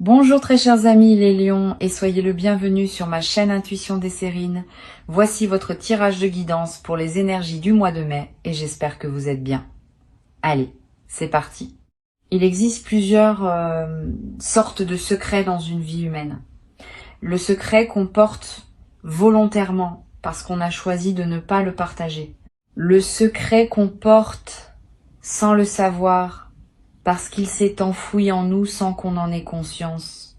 Bonjour très chers amis les lions et soyez le bienvenu sur ma chaîne Intuition des Sérines. Voici votre tirage de guidance pour les énergies du mois de mai et j'espère que vous êtes bien. Allez, c'est parti. Il existe plusieurs sortes de secrets dans une vie humaine. Le secret qu'on porte volontairement parce qu'on a choisi de ne pas le partager. Le secret qu'on porte sans le savoir parce qu'il s'est enfoui en nous sans qu'on en ait conscience.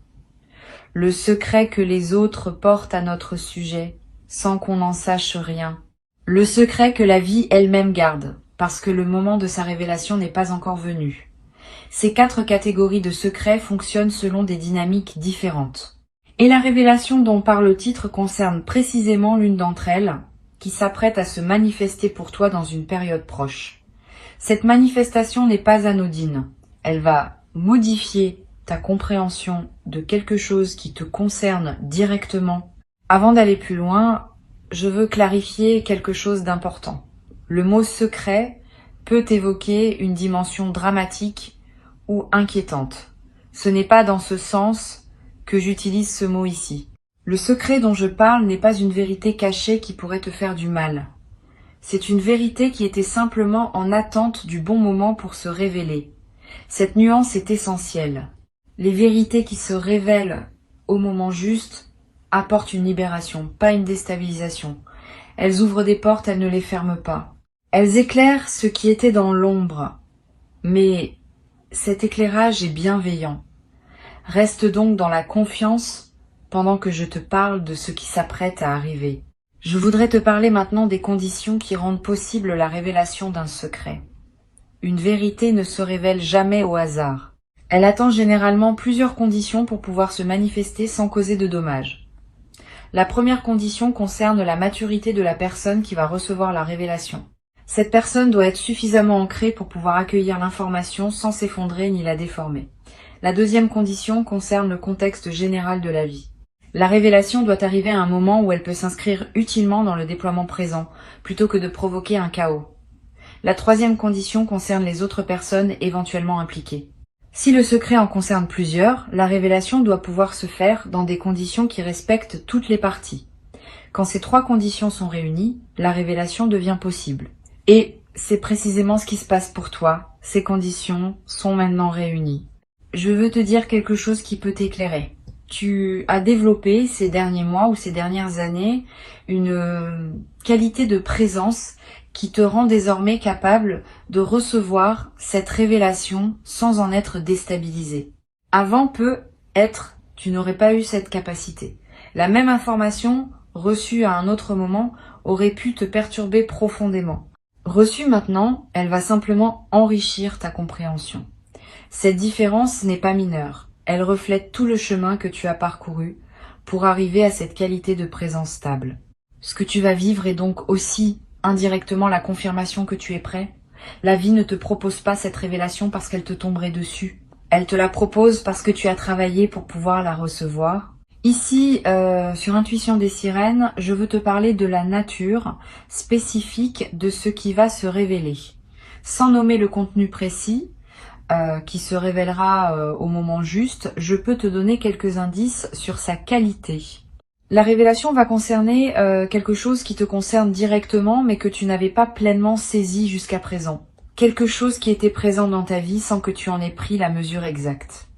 Le secret que les autres portent à notre sujet, sans qu'on n'en sache rien. Le secret que la vie elle-même garde, parce que le moment de sa révélation n'est pas encore venu. Ces 4 catégories de secrets fonctionnent selon des dynamiques différentes. Et la révélation dont parle le titre concerne précisément l'une d'entre elles, qui s'apprête à se manifester pour toi dans une période proche. Cette manifestation n'est pas anodine. Elle va modifier ta compréhension de quelque chose qui te concerne directement. Avant d'aller plus loin, je veux clarifier quelque chose d'important. Le mot secret peut évoquer une dimension dramatique ou inquiétante. Ce n'est pas dans ce sens que j'utilise ce mot ici. Le secret dont je parle n'est pas une vérité cachée qui pourrait te faire du mal. C'est une vérité qui était simplement en attente du bon moment pour se révéler. Cette nuance est essentielle. Les vérités qui se révèlent au moment juste apportent une libération, pas une déstabilisation. Elles ouvrent des portes, elles ne les ferment pas. Elles éclairent ce qui était dans l'ombre. Mais cet éclairage est bienveillant. Reste donc dans la confiance pendant que je te parle de ce qui s'apprête à arriver. Je voudrais te parler maintenant des conditions qui rendent possible la révélation d'un secret. Une vérité ne se révèle jamais au hasard. Elle attend généralement plusieurs conditions pour pouvoir se manifester sans causer de dommages. La première condition concerne la maturité de la personne qui va recevoir la révélation. Cette personne doit être suffisamment ancrée pour pouvoir accueillir l'information sans s'effondrer ni la déformer. La deuxième condition concerne le contexte général de la vie. La révélation doit arriver à un moment où elle peut s'inscrire utilement dans le déploiement présent, plutôt que de provoquer un chaos. La troisième condition concerne les autres personnes éventuellement impliquées. Si le secret en concerne plusieurs, la révélation doit pouvoir se faire dans des conditions qui respectent toutes les parties. Quand ces 3 conditions sont réunies, la révélation devient possible. Et c'est précisément ce qui se passe pour toi. Ces conditions sont maintenant réunies. Je veux te dire quelque chose qui peut t'éclairer. Tu as développé ces derniers mois ou ces dernières années une qualité de présence qui te rend désormais capable de recevoir cette révélation sans en être déstabilisé. Avant peut-être tu n'aurais pas eu cette capacité. La même information reçue à un autre moment aurait pu te perturber profondément. Reçue maintenant, elle va simplement enrichir ta compréhension. Cette différence n'est pas mineure. Elle reflète tout le chemin que tu as parcouru pour arriver à cette qualité de présence stable. Ce que tu vas vivre est donc aussi indirectement la confirmation que tu es prêt. La vie ne te propose pas cette révélation parce qu'elle te tomberait dessus. Elle te la propose parce que tu as travaillé pour pouvoir la recevoir. Ici, sur Intuition des Sirènes, je veux te parler de la nature spécifique de ce qui va se révéler. Sans nommer le contenu précis, qui se révélera au moment juste, je peux te donner quelques indices sur sa qualité. La révélation va concerner quelque chose qui te concerne directement, mais que tu n'avais pas pleinement saisi jusqu'à présent. Quelque chose qui était présent dans ta vie sans que tu en aies pris la mesure exacte.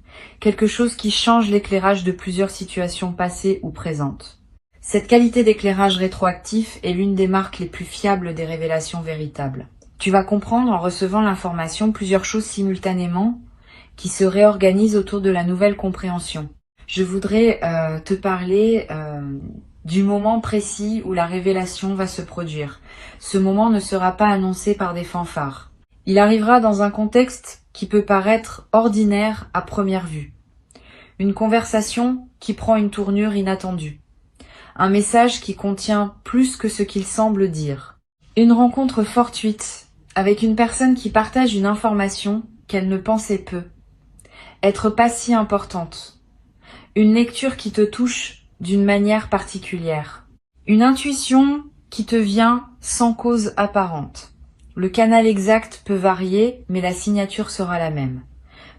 Quelque chose qui change l'éclairage de plusieurs situations passées ou présentes. Cette qualité d'éclairage rétroactif est l'une des marques les plus fiables des révélations véritables. Tu vas comprendre en recevant l'information plusieurs choses simultanément qui se réorganisent autour de la nouvelle compréhension. Je voudrais te parler du moment précis où la révélation va se produire. Ce moment ne sera pas annoncé par des fanfares. Il arrivera dans un contexte qui peut paraître ordinaire à première vue. Une conversation qui prend une tournure inattendue. Un message qui contient plus que ce qu'il semble dire. Une rencontre fortuite avec une personne qui partage une information qu'elle ne pensait peu. Être pas si importante. Une lecture qui te touche d'une manière particulière. Une intuition qui te vient sans cause apparente. Le canal exact peut varier, mais la signature sera la même.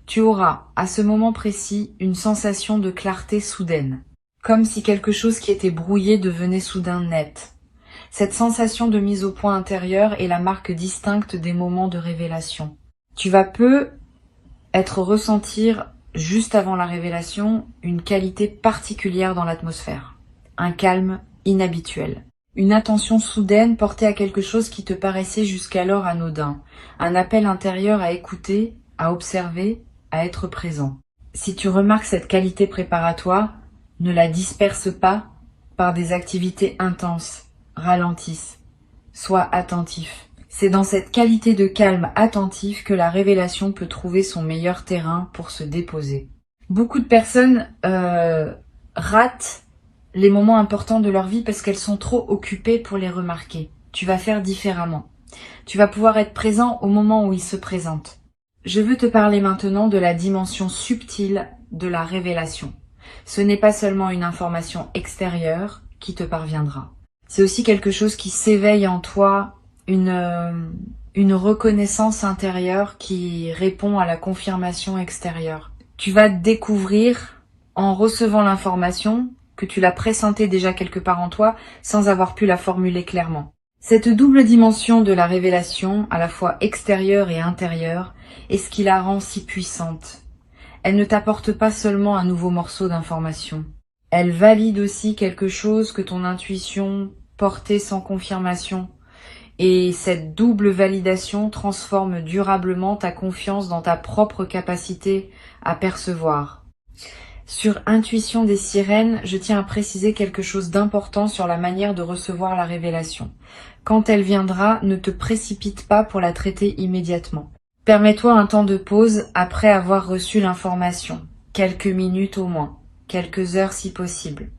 Tu auras, à ce moment précis, une sensation de clarté soudaine, comme si quelque chose qui était brouillé devenait soudain net. Cette sensation de mise au point intérieure est la marque distincte des moments de révélation. Tu vas ressentir, juste avant la révélation, une qualité particulière dans l'atmosphère. Un calme inhabituel. Une attention soudaine portée à quelque chose qui te paraissait jusqu'alors anodin. Un appel intérieur à écouter, à observer, à être présent. Si tu remarques cette qualité préparatoire, ne la disperse pas par des activités intenses. Ralentisse. Sois attentif. C'est dans cette qualité de calme attentif que la révélation peut trouver son meilleur terrain pour se déposer. Beaucoup de personnes ratent les moments importants de leur vie parce qu'elles sont trop occupées pour les remarquer. Tu vas faire différemment. Tu vas pouvoir être présent au moment où ils se présentent. Je veux te parler maintenant de la dimension subtile de la révélation. Ce n'est pas seulement une information extérieure qui te parviendra. C'est aussi quelque chose qui s'éveille en toi, une reconnaissance intérieure qui répond à la confirmation extérieure. Tu vas découvrir, en recevant l'information, que tu l'as pressentie déjà quelque part en toi, sans avoir pu la formuler clairement. Cette double dimension de la révélation, à la fois extérieure et intérieure, est ce qui la rend si puissante. Elle ne t'apporte pas seulement un nouveau morceau d'information. Elle valide aussi quelque chose que ton intuition portait sans confirmation. Et cette double validation transforme durablement ta confiance dans ta propre capacité à percevoir. Sur Intuition des sirènes, je tiens à préciser quelque chose d'important sur la manière de recevoir la révélation. Quand elle viendra, ne te précipite pas pour la traiter immédiatement. Permets-toi un temps de pause après avoir reçu l'information, quelques minutes au moins, quelques heures si possible.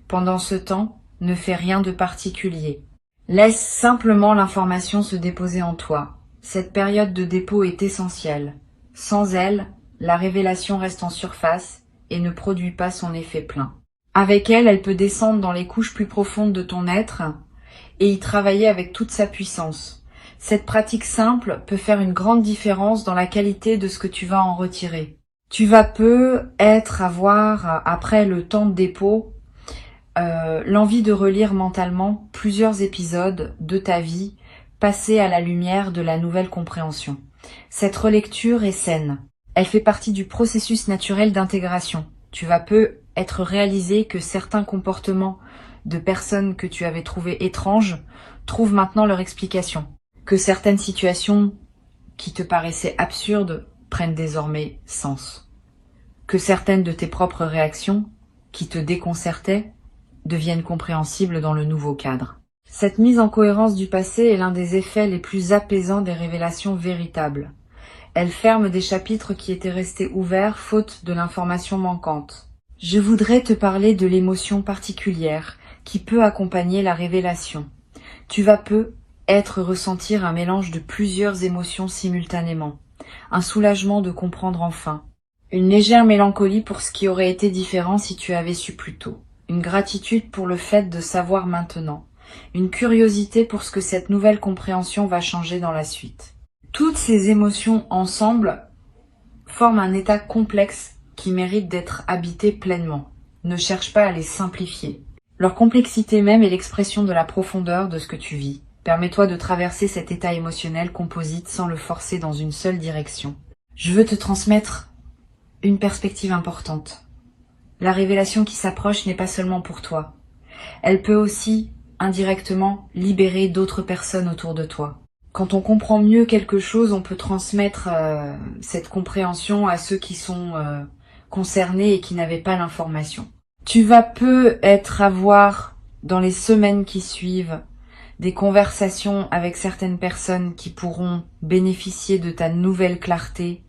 Pendant ce temps, ne fais rien de particulier. Laisse simplement l'information se déposer en toi. Cette période de dépôt est essentielle. Sans elle, la révélation reste en surface et ne produit pas son effet plein. Avec elle, elle peut descendre dans les couches plus profondes de ton être et y travailler avec toute sa puissance. Cette pratique simple peut faire une grande différence dans la qualité de ce que tu vas en retirer. Tu vas avoir, après le temps de dépôt, l'envie de relire mentalement plusieurs épisodes de ta vie passés à la lumière de la nouvelle compréhension. Cette relecture est saine. Elle fait partie du processus naturel d'intégration. Tu vas être réalisé que certains comportements de personnes que tu avais trouvées étranges trouvent maintenant leur explication. Que certaines situations qui te paraissaient absurdes prennent désormais sens. Que certaines de tes propres réactions, qui te déconcertaient, deviennent compréhensibles dans le nouveau cadre. Cette mise en cohérence du passé est l'un des effets les plus apaisants des révélations véritables. Elle ferme des chapitres qui étaient restés ouverts faute de l'information manquante. Je voudrais te parler de l'émotion particulière qui peut accompagner la révélation. Tu vas ressentir un mélange de plusieurs émotions simultanément. Un soulagement de comprendre enfin. Une légère mélancolie pour ce qui aurait été différent si tu avais su plus tôt. Une gratitude pour le fait de savoir maintenant. Une curiosité pour ce que cette nouvelle compréhension va changer dans la suite. Toutes ces émotions ensemble forment un état complexe qui mérite d'être habité pleinement. Ne cherche pas à les simplifier. Leur complexité même est l'expression de la profondeur de ce que tu vis. Permets-toi de traverser cet état émotionnel composite sans le forcer dans une seule direction. Je veux te transmettre une perspective importante. La révélation qui s'approche n'est pas seulement pour toi. Elle peut aussi, indirectement, libérer d'autres personnes autour de toi. Quand on comprend mieux quelque chose, on peut transmettre cette compréhension à ceux qui sont concernés et qui n'avaient pas l'information. Tu vas avoir, dans les semaines qui suivent, des conversations avec certaines personnes qui pourront bénéficier de ta nouvelle clarté,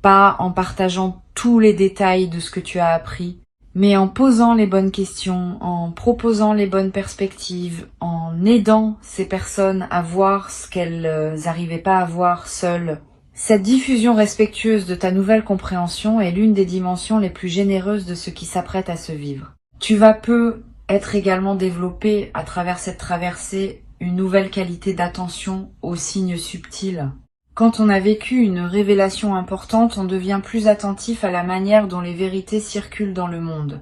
pas en partageant tous les détails de ce que tu as appris, mais en posant les bonnes questions, en proposant les bonnes perspectives, en aidant ces personnes à voir ce qu'elles n'arrivaient pas à voir seules. Cette diffusion respectueuse de ta nouvelle compréhension est l'une des dimensions les plus généreuses de ce qui s'apprête à se vivre. Tu vas être également développé à travers cette traversée une nouvelle qualité d'attention aux signes subtils. Quand on a vécu une révélation importante, on devient plus attentif à la manière dont les vérités circulent dans le monde.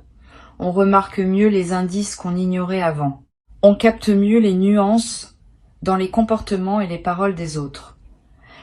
On remarque mieux les indices qu'on ignorait avant. On capte mieux les nuances dans les comportements et les paroles des autres.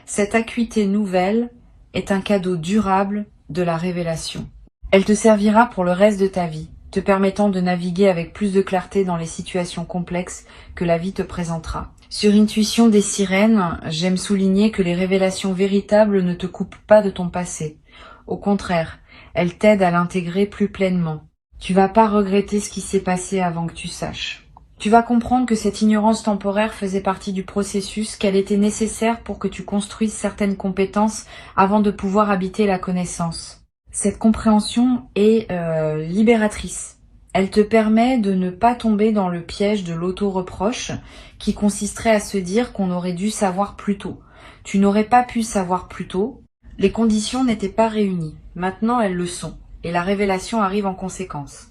Cette acuité nouvelle est un cadeau durable de la révélation. Elle te servira pour le reste de ta vie, te permettant de naviguer avec plus de clarté dans les situations complexes que la vie te présentera. Sur Intuition des sirènes, j'aime souligner que les révélations véritables ne te coupent pas de ton passé. Au contraire, elles t'aident à l'intégrer plus pleinement. Tu vas pas regretter ce qui s'est passé avant que tu saches. Tu vas comprendre que cette ignorance temporaire faisait partie du processus, qu'elle était nécessaire pour que tu construises certaines compétences avant de pouvoir habiter la connaissance. Cette compréhension est libératrice. Elle te permet de ne pas tomber dans le piège de l'auto-reproche qui consisterait à se dire qu'on aurait dû savoir plus tôt. Tu n'aurais pas pu savoir plus tôt. Les conditions n'étaient pas réunies. Maintenant, elles le sont. Et la révélation arrive en conséquence.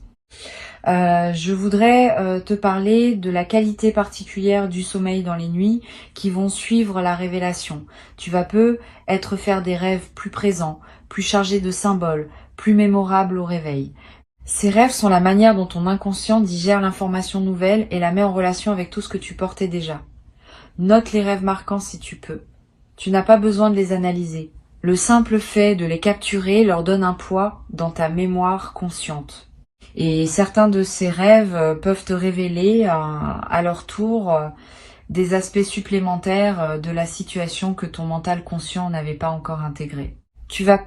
Je voudrais te parler de la qualité particulière du sommeil dans les nuits qui vont suivre la révélation. Tu vas peut-être faire des rêves plus présents, plus chargés de symboles, plus mémorables au réveil. Ces rêves sont la manière dont ton inconscient digère l'information nouvelle et la met en relation avec tout ce que tu portais déjà. Note les rêves marquants si tu peux. Tu n'as pas besoin de les analyser. Le simple fait de les capturer leur donne un poids dans ta mémoire consciente. Et certains de ces rêves peuvent te révéler à leur tour des aspects supplémentaires de la situation que ton mental conscient n'avait pas encore intégré. Tu vas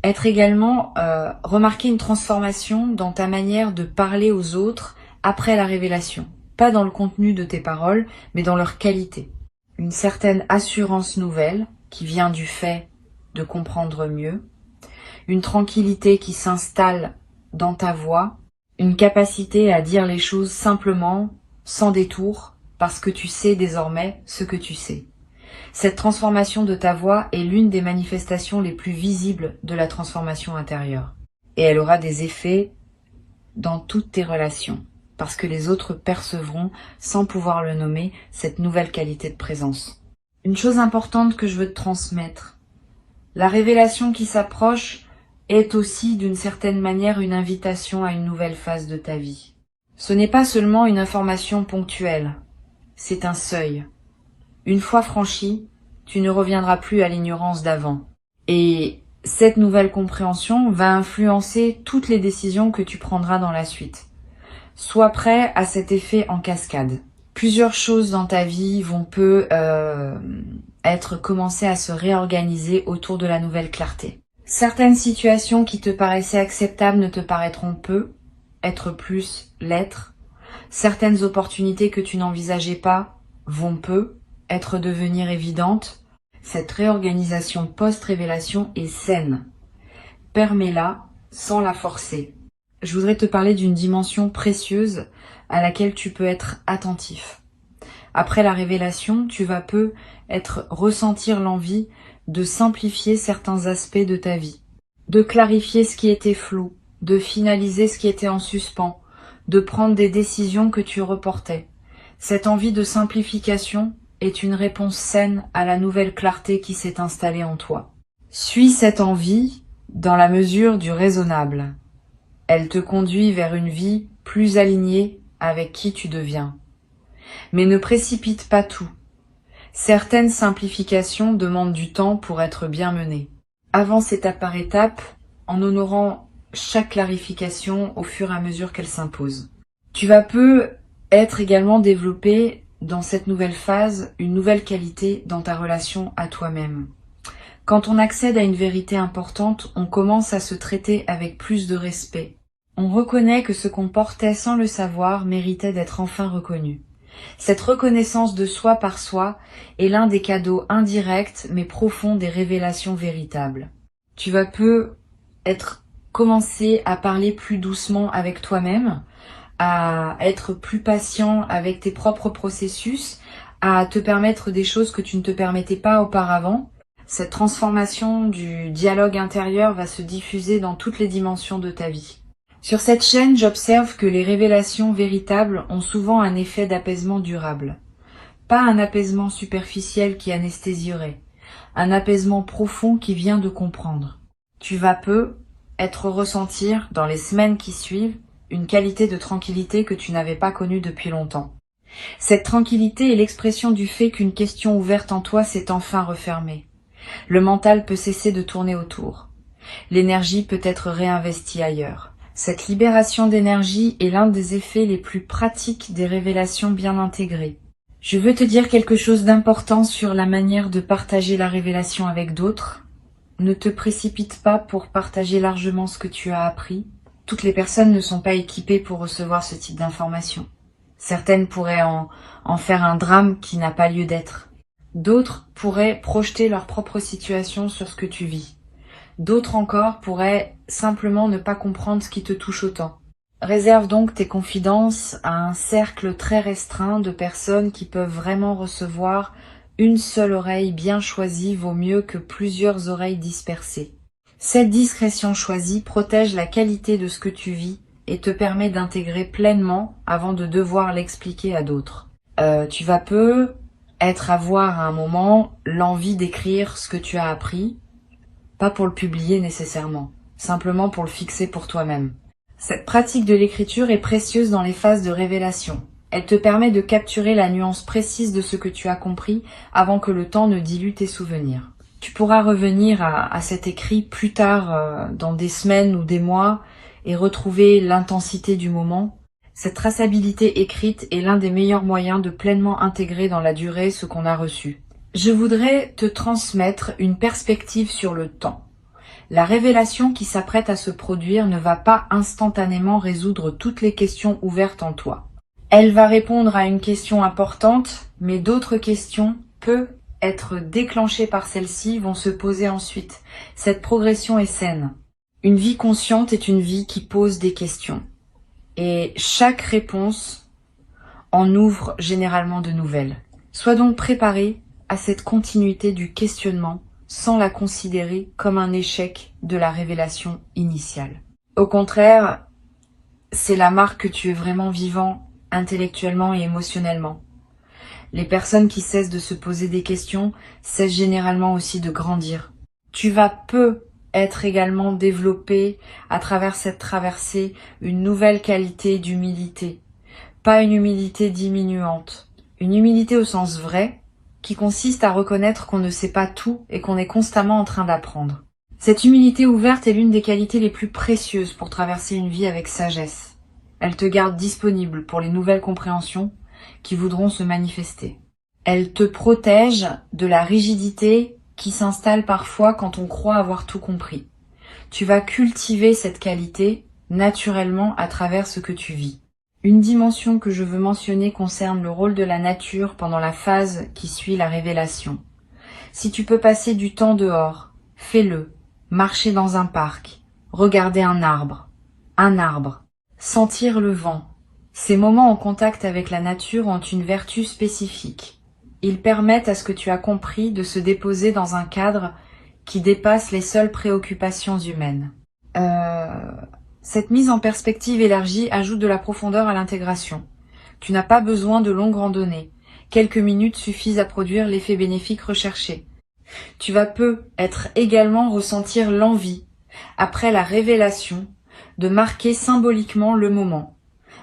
être également remarquer une transformation dans ta manière de parler aux autres après la révélation. Pas dans le contenu de tes paroles, mais dans leur qualité. Une certaine assurance nouvelle qui vient du fait de comprendre mieux. Une tranquillité qui s'installe dans ta voix. Une capacité à dire les choses simplement, sans détour, parce que tu sais désormais ce que tu sais. Cette transformation de ta voix est l'une des manifestations les plus visibles de la transformation intérieure. Et elle aura des effets dans toutes tes relations, parce que les autres percevront, sans pouvoir le nommer, cette nouvelle qualité de présence. Une chose importante que je veux te transmettre. La révélation qui s'approche est aussi d'une certaine manière une invitation à une nouvelle phase de ta vie. Ce n'est pas seulement une information ponctuelle, c'est un seuil. Une fois franchi, tu ne reviendras plus à l'ignorance d'avant. Et cette nouvelle compréhension va influencer toutes les décisions que tu prendras dans la suite. Sois prêt à cet effet en cascade. Plusieurs choses dans ta vie vont être commencées à se réorganiser autour de la nouvelle clarté. Certaines situations qui te paraissaient acceptables ne te paraîtront être plus, l'être. Certaines opportunités que tu n'envisageais pas vont devenir évidentes. Cette réorganisation post-révélation est saine. Permets-la sans la forcer. Je voudrais te parler d'une dimension précieuse à laquelle tu peux être attentif. Après la révélation, tu vas ressentir l'envie de simplifier certains aspects de ta vie, de clarifier ce qui était flou, de finaliser ce qui était en suspens, de prendre des décisions que tu reportais. Cette envie de simplification est une réponse saine à la nouvelle clarté qui s'est installée en toi. Suis cette envie dans la mesure du raisonnable. Elle te conduit vers une vie plus alignée avec qui tu deviens. Mais ne précipite pas tout. Certaines simplifications demandent du temps pour être bien menées. Avance étape par étape, en honorant chaque clarification au fur et à mesure qu'elle s'impose. Tu vas être également développé dans cette nouvelle phase une nouvelle qualité dans ta relation à toi-même. Quand on accède à une vérité importante, on commence à se traiter avec plus de respect. On reconnaît que ce qu'on portait sans le savoir méritait d'être enfin reconnu. Cette reconnaissance de soi par soi est l'un des cadeaux indirects mais profonds des révélations véritables. Tu vas commencer à parler plus doucement avec toi-même, à être plus patient avec tes propres processus, à te permettre des choses que tu ne te permettais pas auparavant. Cette transformation du dialogue intérieur va se diffuser dans toutes les dimensions de ta vie. Sur cette chaîne, j'observe que les révélations véritables ont souvent un effet d'apaisement durable. Pas un apaisement superficiel qui anesthésierait, un apaisement profond qui vient de comprendre. Tu vas peu être ressentir, dans les semaines qui suivent, une qualité de tranquillité que tu n'avais pas connue depuis longtemps. Cette tranquillité est l'expression du fait qu'une question ouverte en toi s'est enfin refermée. Le mental peut cesser de tourner autour. L'énergie peut être réinvestie ailleurs. Cette libération d'énergie est l'un des effets les plus pratiques des révélations bien intégrées. Je veux te dire quelque chose d'important sur la manière de partager la révélation avec d'autres. Ne te précipite pas pour partager largement ce que tu as appris. Toutes les personnes ne sont pas équipées pour recevoir ce type d'informations. Certaines pourraient en faire un drame qui n'a pas lieu d'être. D'autres pourraient projeter leur propre situation sur ce que tu vis. D'autres encore pourraient simplement ne pas comprendre ce qui te touche autant. Réserve donc tes confidences à un cercle très restreint de personnes qui peuvent vraiment recevoir. Une seule oreille bien choisie vaut mieux que plusieurs oreilles dispersées. Cette discrétion choisie protège la qualité de ce que tu vis et te permet d'intégrer pleinement avant de devoir l'expliquer à d'autres. Tu vas peu avoir à un moment l'envie d'écrire ce que tu as appris, pas pour le publier nécessairement, simplement pour le fixer pour toi-même. Cette pratique de l'écriture est précieuse dans les phases de révélation. Elle te permet de capturer la nuance précise de ce que tu as compris avant que le temps ne dilue tes souvenirs. Tu pourras revenir à cet écrit plus tard, dans des semaines ou des mois, et retrouver l'intensité du moment. Cette traçabilité écrite est l'un des meilleurs moyens de pleinement intégrer dans la durée ce qu'on a reçu. Je voudrais te transmettre une perspective sur le temps. La révélation qui s'apprête à se produire ne va pas instantanément résoudre toutes les questions ouvertes en toi. Elle va répondre à une question importante, mais d'autres questions, peu être déclenchées par celle-ci, vont se poser ensuite. Cette progression est saine. Une vie consciente est une vie qui pose des questions. Et chaque réponse en ouvre généralement de nouvelles. Sois donc préparé à cette continuité du questionnement sans la considérer comme un échec de la révélation initiale. Au contraire, c'est la marque que tu es vraiment vivant intellectuellement et émotionnellement. Les personnes qui cessent de se poser des questions cessent généralement aussi de grandir. Tu vas peu être également développé à travers cette traversée une nouvelle qualité d'humilité. Pas une humilité diminuante, une humilité au sens vrai, qui consiste à reconnaître qu'on ne sait pas tout et qu'on est constamment en train d'apprendre. Cette humilité ouverte est l'une des qualités les plus précieuses pour traverser une vie avec sagesse. Elle te garde disponible pour les nouvelles compréhensions qui voudront se manifester. Elle te protège de la rigidité qui s'installe parfois quand on croit avoir tout compris. Tu vas cultiver cette qualité naturellement à travers ce que tu vis. Une dimension que je veux mentionner concerne le rôle de la nature pendant la phase qui suit la révélation. Si tu peux passer du temps dehors, fais-le. Marcher dans un parc, regarder un arbre, sentir le vent. Ces moments en contact avec la nature ont une vertu spécifique. Ils permettent à ce que tu as compris de se déposer dans un cadre qui dépasse les seules préoccupations humaines. Cette mise en perspective élargie ajoute de la profondeur à l'intégration. Tu n'as pas besoin de longues randonnées. Quelques minutes suffisent à produire l'effet bénéfique recherché. Tu vas peu être également ressentir l'envie, après la révélation, de marquer symboliquement le moment.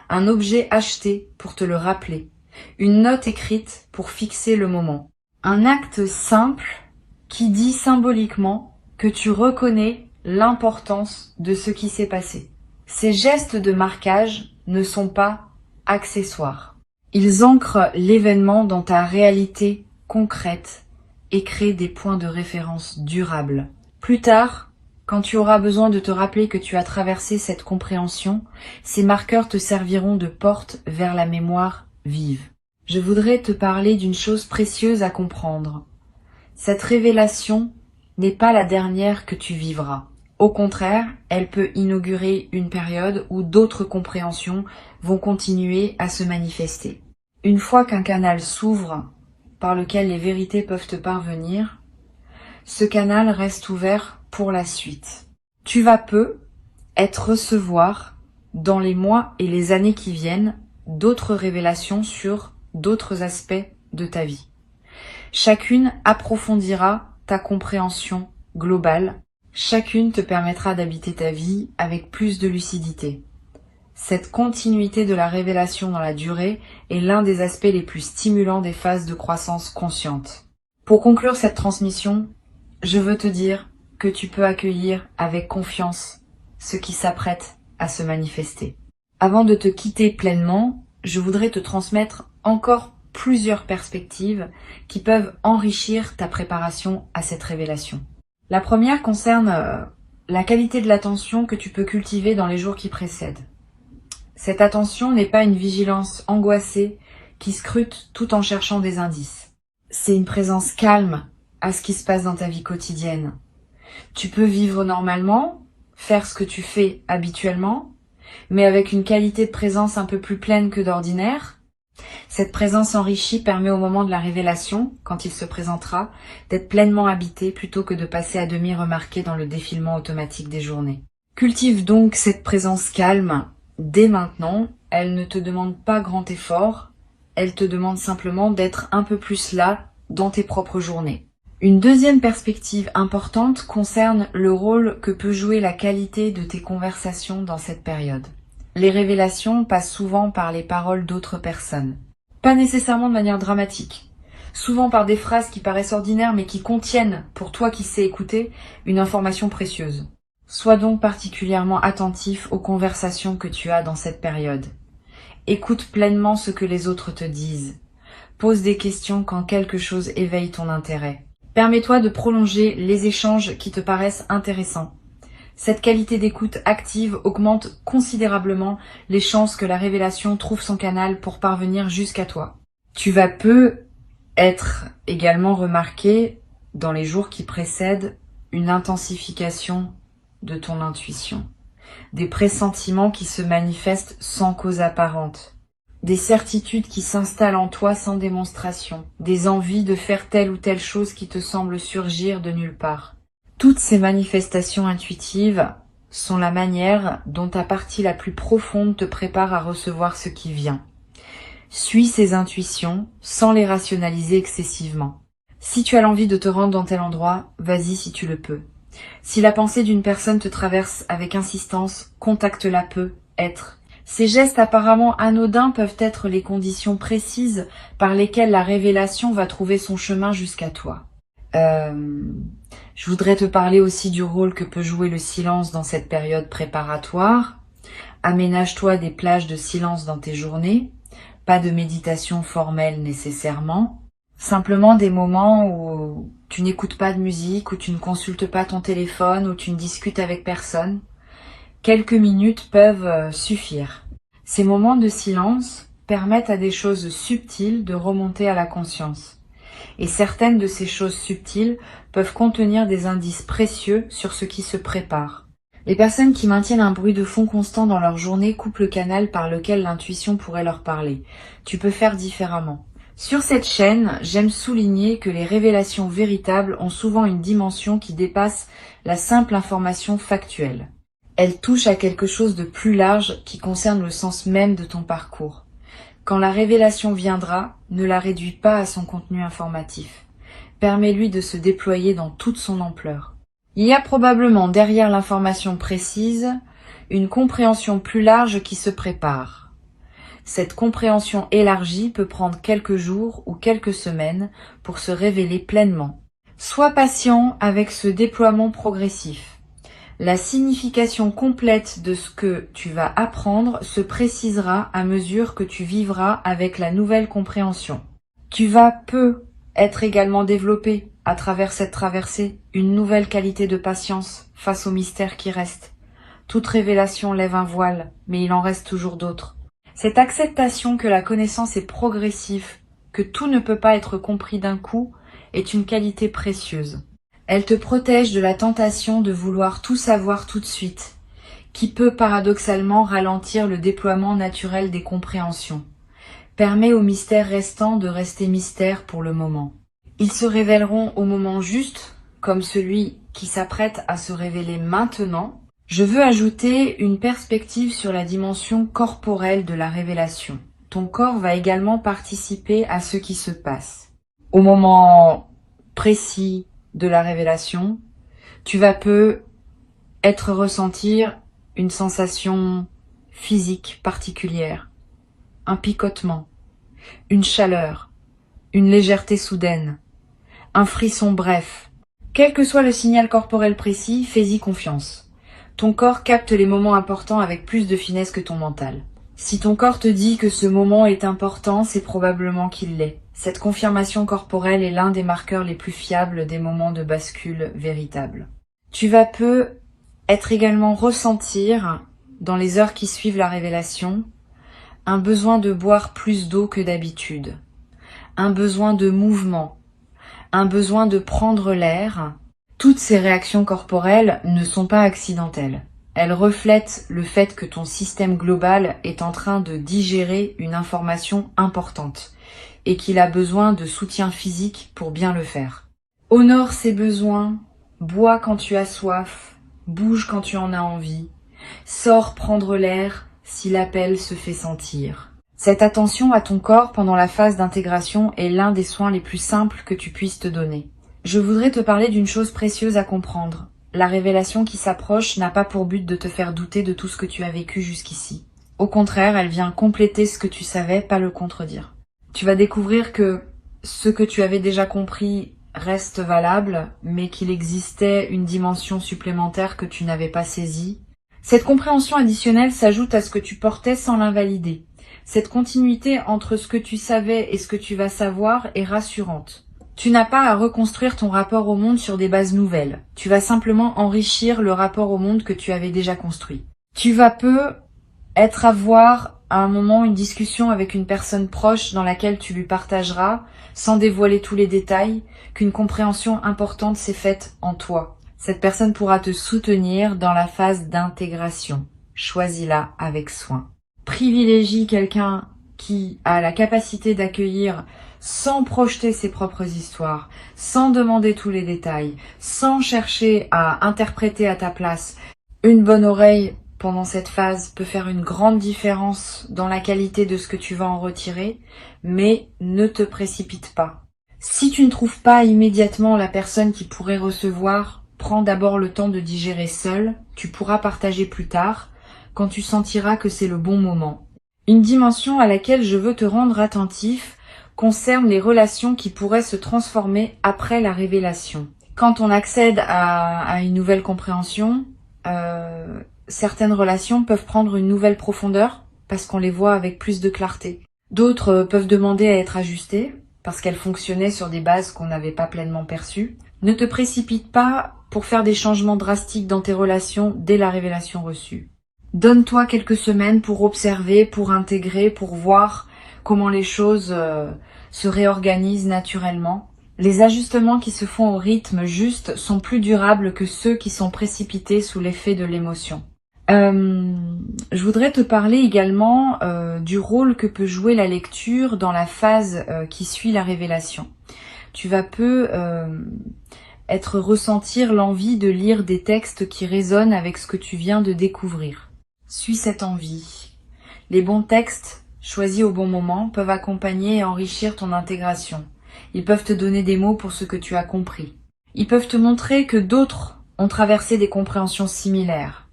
Un objet acheté pour te le rappeler. Une note écrite pour fixer le moment. Un acte simple qui dit symboliquement que tu reconnais l'importance de ce qui s'est passé. Ces gestes de marquage ne sont pas accessoires. Ils ancrent l'événement dans ta réalité concrète et créent des points de référence durables. Plus tard, quand tu auras besoin de te rappeler que tu as traversé cette compréhension, ces marqueurs te serviront de porte vers la mémoire vive. Je voudrais te parler d'une chose précieuse à comprendre. Cette révélation n'est pas la dernière que tu vivras. Au contraire, elle peut inaugurer une période où d'autres compréhensions vont continuer à se manifester. Une fois qu'un canal s'ouvre, par lequel les vérités peuvent te parvenir, ce canal reste ouvert pour la suite. Tu vas peu recevoir, dans les mois et les années qui viennent, d'autres révélations sur d'autres aspects de ta vie. Chacune approfondira ta compréhension globale. Chacune te permettra d'habiter ta vie avec plus de lucidité. Cette continuité de la révélation dans la durée est l'un des aspects les plus stimulants des phases de croissance consciente. Pour conclure cette transmission, je veux te dire que tu peux accueillir avec confiance ce qui s'apprête à se manifester. Avant de te quitter pleinement, je voudrais te transmettre encore plusieurs perspectives qui peuvent enrichir ta préparation à cette révélation. La première concerne la qualité de l'attention que tu peux cultiver dans les jours qui précèdent. Cette attention n'est pas une vigilance angoissée qui scrute tout en cherchant des indices. C'est une présence calme à ce qui se passe dans ta vie quotidienne. Tu peux vivre normalement, faire ce que tu fais habituellement, mais avec une qualité de présence un peu plus pleine que d'ordinaire. Cette présence enrichie permet au moment de la révélation, quand il se présentera, d'être pleinement habité plutôt que de passer à demi remarqué dans le défilement automatique des journées. Cultive donc cette présence calme dès maintenant. Elle ne te demande pas grand effort, elle te demande simplement d'être un peu plus là dans tes propres journées. Une deuxième perspective importante concerne le rôle que peut jouer la qualité de tes conversations dans cette période. Les révélations passent souvent par les paroles d'autres personnes. Pas nécessairement de manière dramatique. Souvent par des phrases qui paraissent ordinaires mais qui contiennent, pour toi qui sais écouter, une information précieuse. Sois donc particulièrement attentif aux conversations que tu as dans cette période. Écoute pleinement ce que les autres te disent. Pose des questions quand quelque chose éveille ton intérêt. Permets-toi de prolonger les échanges qui te paraissent intéressants. Cette qualité d'écoute active augmente considérablement les chances que la révélation trouve son canal pour parvenir jusqu'à toi. Tu vas peu être également remarqué dans les jours qui précèdent une intensification de ton intuition, des pressentiments qui se manifestent sans cause apparente, des certitudes qui s'installent en toi sans démonstration, des envies de faire telle ou telle chose qui te semblent surgir de nulle part. Toutes ces manifestations intuitives sont la manière dont ta partie la plus profonde te prépare à recevoir ce qui vient. Suis ces intuitions sans les rationaliser excessivement. Si tu as l'envie de te rendre dans tel endroit, vas-y si tu le peux. Si la pensée d'une personne te traverse avec insistance, contacte-la peu, être. Ces gestes apparemment anodins peuvent être les conditions précises par lesquelles la révélation va trouver son chemin jusqu'à toi. Je voudrais te parler aussi du rôle que peut jouer le silence dans cette période préparatoire. Aménage-toi des plages de silence dans tes journées, pas de méditation formelle nécessairement, simplement des moments où tu n'écoutes pas de musique, où tu ne consultes pas ton téléphone, où tu ne discutes avec personne. Quelques minutes peuvent suffire. Ces moments de silence permettent à des choses subtiles de remonter à la conscience. Et certaines de ces choses subtiles peuvent contenir des indices précieux sur ce qui se prépare. Les personnes qui maintiennent un bruit de fond constant dans leur journée coupent le canal par lequel l'intuition pourrait leur parler. Tu peux faire différemment. Sur cette chaîne, j'aime souligner que les révélations véritables ont souvent une dimension qui dépasse la simple information factuelle. Elles touchent à quelque chose de plus large qui concerne le sens même de ton parcours. Quand la révélation viendra, ne la réduis pas à son contenu informatif. Permets-lui de se déployer dans toute son ampleur. Il y a probablement derrière l'information précise une compréhension plus large qui se prépare. Cette compréhension élargie peut prendre quelques jours ou quelques semaines pour se révéler pleinement. Sois patient avec ce déploiement progressif. La signification complète de ce que tu vas apprendre se précisera à mesure que tu vivras avec la nouvelle compréhension. Tu vas peu être également développé à travers cette traversée une nouvelle qualité de patience face aux mystères qui restent. Toute révélation lève un voile, mais il en reste toujours d'autres. Cette acceptation que la connaissance est progressive, que tout ne peut pas être compris d'un coup, est une qualité précieuse. Elle te protège de la tentation de vouloir tout savoir tout de suite, qui peut paradoxalement ralentir le déploiement naturel des compréhensions. Permet aux mystères restants de rester mystères pour le moment. Ils se révéleront au moment juste, comme celui qui s'apprête à se révéler maintenant. Je veux ajouter une perspective sur la dimension corporelle de la révélation. Ton corps va également participer à ce qui se passe. Au moment précis de la révélation, tu vas ressentir une sensation physique particulière, un picotement, une chaleur, une légèreté soudaine, un frisson bref. Quel que soit le signal corporel précis, fais-y confiance. Ton corps capte les moments importants avec plus de finesse que ton mental. Si ton corps te dit que ce moment est important, c'est probablement qu'il l'est. Cette confirmation corporelle est l'un des marqueurs les plus fiables des moments de bascule véritable. Tu vas être également ressentir, dans les heures qui suivent la révélation, un besoin de boire plus d'eau que d'habitude, un besoin de mouvement, un besoin de prendre l'air. Toutes ces réactions corporelles ne sont pas accidentelles. Elles reflètent le fait que ton système global est en train de digérer une information importante et qu'il a besoin de soutien physique pour bien le faire. Honore ses besoins, bois quand tu as soif, bouge quand tu en as envie, sors prendre l'air si l'appel se fait sentir. Cette attention à ton corps pendant la phase d'intégration est l'un des soins les plus simples que tu puisses te donner. Je voudrais te parler d'une chose précieuse à comprendre. La révélation qui s'approche n'a pas pour but de te faire douter de tout ce que tu as vécu jusqu'ici. Au contraire, elle vient compléter ce que tu savais, pas le contredire. Tu vas découvrir que ce que tu avais déjà compris reste valable, mais qu'il existait une dimension supplémentaire que tu n'avais pas saisie. Cette compréhension additionnelle s'ajoute à ce que tu portais sans l'invalider. Cette continuité entre ce que tu savais et ce que tu vas savoir est rassurante. Tu n'as pas à reconstruire ton rapport au monde sur des bases nouvelles. Tu vas simplement enrichir le rapport au monde que tu avais déjà construit. Tu vas avoir à un moment une discussion avec une personne proche dans laquelle tu lui partageras, sans dévoiler tous les détails, qu'une compréhension importante s'est faite en toi. Cette personne pourra te soutenir dans la phase d'intégration. Choisis-la avec soin. Privilégie quelqu'un qui a la capacité d'accueillir sans projeter ses propres histoires, sans demander tous les détails, sans chercher à interpréter à ta place. Une bonne oreille pendant cette phase peut faire une grande différence dans la qualité de ce que tu vas en retirer, mais ne te précipite pas. Si tu ne trouves pas immédiatement la personne qui pourrait recevoir, prends d'abord le temps de digérer seul, tu pourras partager plus tard, quand tu sentiras que c'est le bon moment. Une dimension à laquelle je veux te rendre attentif concerne les relations qui pourraient se transformer après la révélation. Quand on accède à une nouvelle compréhension, certaines relations peuvent prendre une nouvelle profondeur parce qu'on les voit avec plus de clarté. D'autres peuvent demander à être ajustées parce qu'elles fonctionnaient sur des bases qu'on n'avait pas pleinement perçues. Ne te précipite pas pour faire des changements drastiques dans tes relations dès la révélation reçue. Donne-toi quelques semaines pour observer, pour intégrer, pour voir comment les choses se réorganisent naturellement. Les ajustements qui se font au rythme juste sont plus durables que ceux qui sont précipités sous l'effet de l'émotion. Je voudrais te parler également du rôle que peut jouer la lecture dans la phase qui suit la révélation. Tu vas ressentir l'envie de lire des textes qui résonnent avec ce que tu viens de découvrir. Suis cette envie. Les bons textes, choisis au bon moment, peuvent accompagner et enrichir ton intégration. Ils peuvent te donner des mots pour ce que tu as compris. Ils peuvent te montrer que d'autres ont traversé des compréhensions similaires.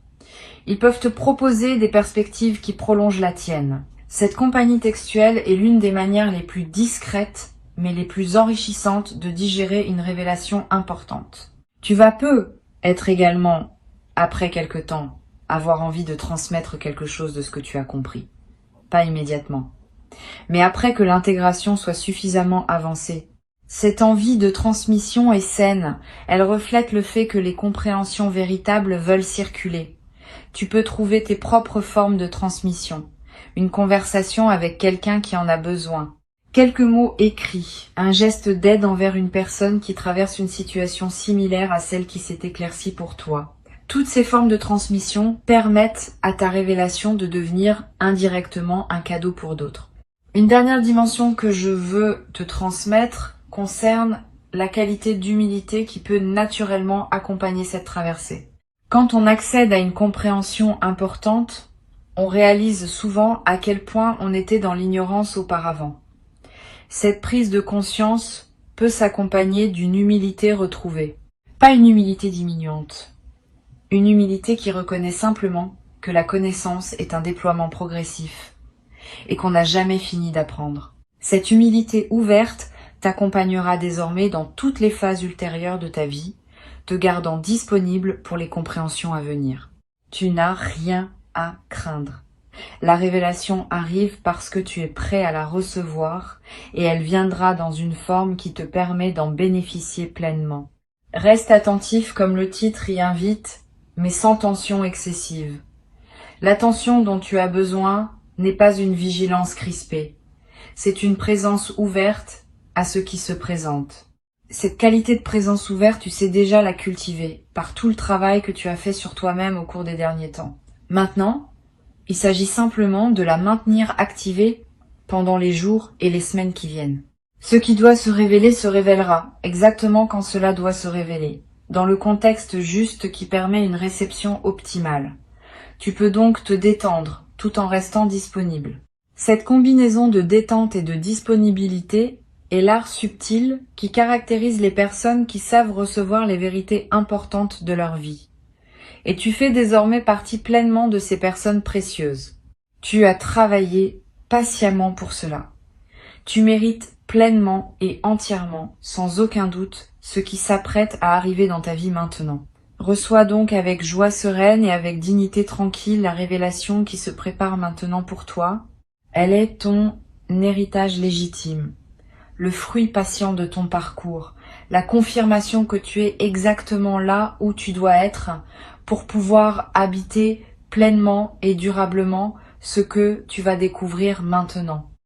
Ils peuvent te proposer des perspectives qui prolongent la tienne. Cette compagnie textuelle est l'une des manières les plus discrètes, mais les plus enrichissantes de digérer une révélation importante. Tu vas être également, après quelque temps, avoir envie de transmettre quelque chose de ce que tu as compris. Pas immédiatement. Mais après que l'intégration soit suffisamment avancée. Cette envie de transmission est saine. Elle reflète le fait que les compréhensions véritables veulent circuler. Tu peux trouver tes propres formes de transmission. Une conversation avec quelqu'un qui en a besoin. Quelques mots écrits. Un geste d'aide envers une personne qui traverse une situation similaire à celle qui s'est éclaircie pour toi. Toutes ces formes de transmission permettent à ta révélation de devenir indirectement un cadeau pour d'autres. Une dernière dimension que je veux te transmettre concerne la qualité d'humilité qui peut naturellement accompagner cette traversée. Quand on accède à une compréhension importante, on réalise souvent à quel point on était dans l'ignorance auparavant. Cette prise de conscience peut s'accompagner d'une humilité retrouvée. Pas une humilité diminuante, une humilité qui reconnaît simplement que la connaissance est un déploiement progressif et qu'on n'a jamais fini d'apprendre. Cette humilité ouverte t'accompagnera désormais dans toutes les phases ultérieures de ta vie, te gardant disponible pour les compréhensions à venir. Tu n'as rien à craindre. La révélation arrive parce que tu es prêt à la recevoir et elle viendra dans une forme qui te permet d'en bénéficier pleinement. Reste attentif comme le titre y invite, mais sans tension excessive. L'attention dont tu as besoin n'est pas une vigilance crispée. C'est une présence ouverte à ce qui se présente. Cette qualité de présence ouverte, tu sais déjà la cultiver par tout le travail que tu as fait sur toi-même au cours des derniers temps. Maintenant, il s'agit simplement de la maintenir activée pendant les jours et les semaines qui viennent. Ce qui doit se révélera exactement quand cela doit se révéler, dans le contexte juste qui permet une réception optimale. Tu peux donc te détendre tout en restant disponible. Cette combinaison de détente et de disponibilité est l'art subtil qui caractérise les personnes qui savent recevoir les vérités importantes de leur vie. Et tu fais désormais partie pleinement de ces personnes précieuses. Tu as travaillé patiemment pour cela. Tu mérites pleinement et entièrement, sans aucun doute, ce qui s'apprête à arriver dans ta vie maintenant. Reçois donc avec joie sereine et avec dignité tranquille la révélation qui se prépare maintenant pour toi. Elle est ton héritage légitime, le fruit patient de ton parcours, la confirmation que tu es exactement là où tu dois être pour pouvoir habiter pleinement et durablement ce que tu vas découvrir maintenant.